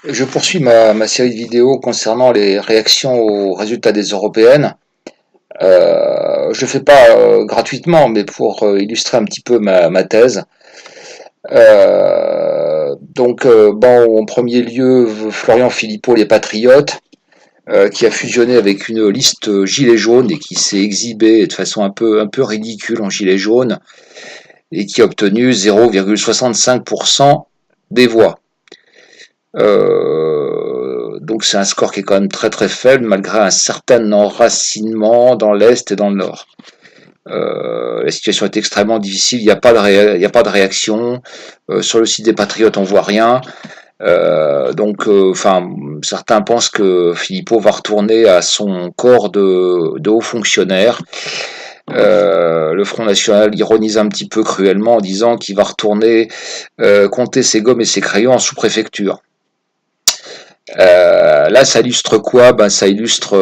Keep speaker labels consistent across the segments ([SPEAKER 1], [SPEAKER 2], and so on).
[SPEAKER 1] Je poursuis ma série de vidéos concernant les réactions aux résultats des européennes. Je le fais pas gratuitement, mais pour illustrer un petit peu ma thèse. Bon, en premier lieu, Florian Philippot, les Patriotes, qui a fusionné avec une liste Gilets jaunes et qui s'est exhibé de façon un peu ridicule en Gilets jaunes et qui a obtenu 0,65% des voix. Donc c'est un score qui est quand même très très faible malgré un certain enracinement dans l'Est et dans le Nord. La situation est extrêmement difficile, il n'y a pas de réaction. Sur le site des Patriotes, on voit rien. Certains pensent que Philippot va retourner à son corps de haut fonctionnaire. Le Front National ironise un petit peu cruellement en disant qu'il va retourner compter ses gommes et ses crayons en sous-préfecture. Là, ça illustre quoi? Ben, ça illustre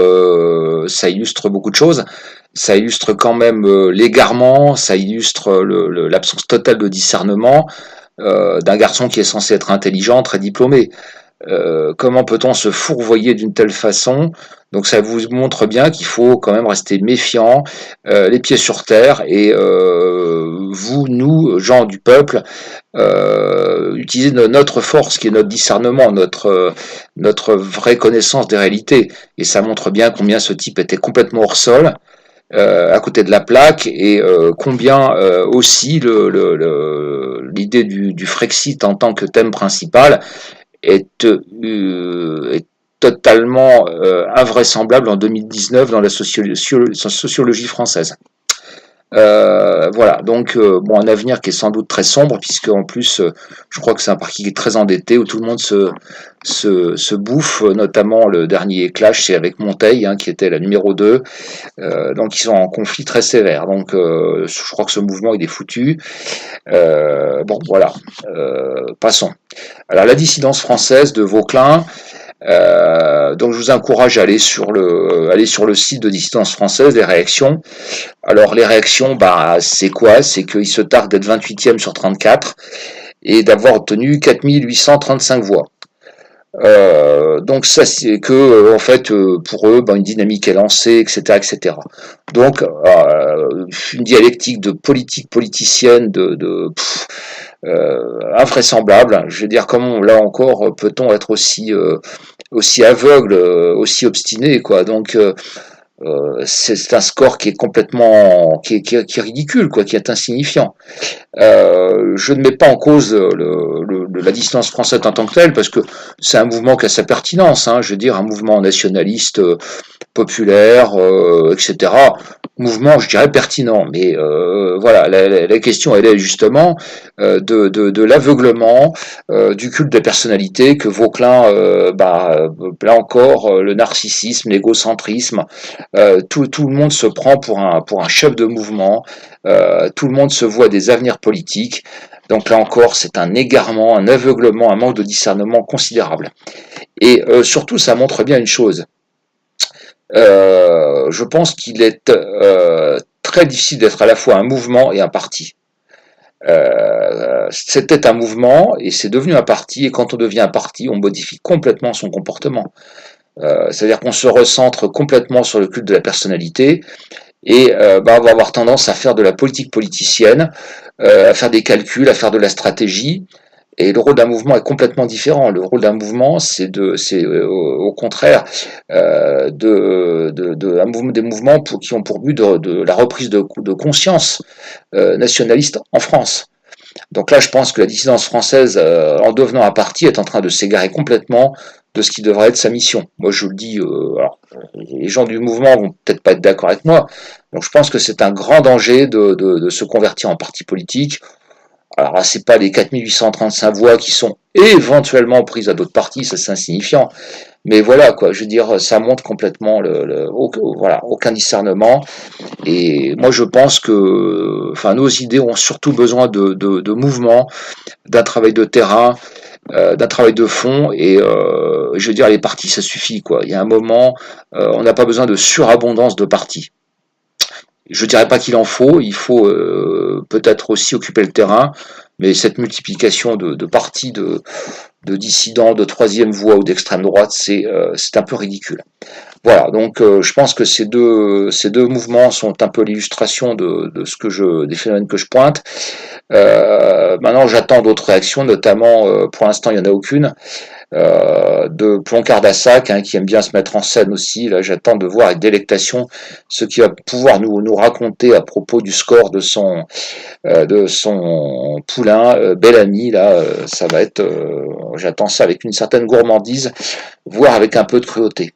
[SPEAKER 1] beaucoup de choses. Ça illustre quand même l'égarement, ça illustre l'absence totale de discernement d'un garçon qui est censé être intelligent, très diplômé. Comment peut-on se fourvoyer d'une telle façon? Donc ça vous montre bien qu'il faut quand même rester méfiant, les pieds sur terre, et vous, nous, gens du peuple, utiliser notre force qui est notre discernement, notre vraie connaissance des réalités. Et ça montre bien combien ce type était complètement hors sol, à côté de la plaque, et combien aussi l'idée du Frexit en tant que thème principal est totalement invraisemblable en 2019 dans la sociologie française. Voilà, donc bon, un avenir qui est sans doute très sombre, puisque en plus, je crois que c'est un parti qui est très endetté, où tout le monde se bouffe, notamment le dernier clash, c'est avec Monteil, hein, qui était la numéro 2. Donc ils sont en conflit très sévère. Donc je crois que ce mouvement il est foutu. Bon, voilà, passons. Alors la dissidence française de Vauquelin. Donc je vous encourage à aller sur le site de Dissidence française, les réactions. Alors les réactions, bah c'est quoi? C'est qu'il se targue d'être 28e sur 34 et d'avoir obtenu 4835 voix. Donc ça c'est que en fait pour eux, une dynamique est lancée, etc., etc. Donc une dialectique de politique politicienne invraisemblable. Je veux dire, comment là encore peut-on être aussi aveugle, aussi obstiné, quoi. Donc c'est un score qui est complètement qui est ridicule, quoi, qui est insignifiant. Je ne mets pas en cause la distance française en tant que telle, parce que c'est un mouvement qui a sa pertinence, hein, je veux dire, un mouvement nationaliste populaire, etc. Mouvement, je dirais, pertinent. Mais voilà, la question, elle est justement de l'aveuglement, du culte de la personnalité que Vauquelin, là encore, le narcissisme, l'égocentrisme, tout le monde se prend pour un chef de mouvement, tout le monde se voit des avenirs politiques. Donc là encore, c'est un égarement, un aveuglement, un manque de discernement considérable. Et surtout, ça montre bien une chose. Je pense qu'il est très difficile d'être à la fois un mouvement et un parti. C'était un mouvement et c'est devenu un parti, et quand on devient un parti, on modifie complètement son comportement. C'est-à-dire qu'on se recentre complètement sur le culte de la personnalité, et on va avoir tendance à faire de la politique politicienne, à faire des calculs, à faire de la stratégie. Et le rôle d'un mouvement est complètement différent. Le rôle d'un mouvement, c'est au contraire des mouvements qui ont pour but de la reprise de conscience nationaliste en France. Donc là, je pense que la dissidence française, en devenant un parti, est en train de s'égarer complètement de ce qui devrait être sa mission. Moi, je le dis, alors, les gens du mouvement vont peut-être pas être d'accord avec moi, donc je pense que c'est un grand danger de se convertir en parti politique. Alors là, c'est pas les 4835 voix qui sont éventuellement prises à d'autres partis, ça c'est insignifiant. Mais voilà, quoi, je veux dire, ça montre complètement voilà, aucun discernement. Et moi, je pense que, enfin, nos idées ont surtout besoin de mouvement, d'un travail de terrain, d'un travail de fond. Et je veux dire, les partis, ça suffit, quoi. Il y a un moment, on n'a pas besoin de surabondance de partis. Je dirais pas qu'il en faut, il faut peut-être aussi occuper le terrain, mais cette multiplication de partis de dissidents de troisième voie ou d'extrême droite, c'est un peu ridicule. Voilà, donc je pense que ces deux mouvements sont un peu l'illustration de ce que des phénomènes que je pointe. Maintenant, j'attends d'autres réactions, notamment, pour l'instant, il n'y en a aucune, de Ploncard d'Assac, hein, qui aime bien se mettre en scène aussi. Là, j'attends de voir avec délectation ce qu'il va pouvoir nous raconter à propos du score de son poulain, Bellamy. Là, ça va être, j'attends ça avec une certaine gourmandise, voire avec un peu de cruauté.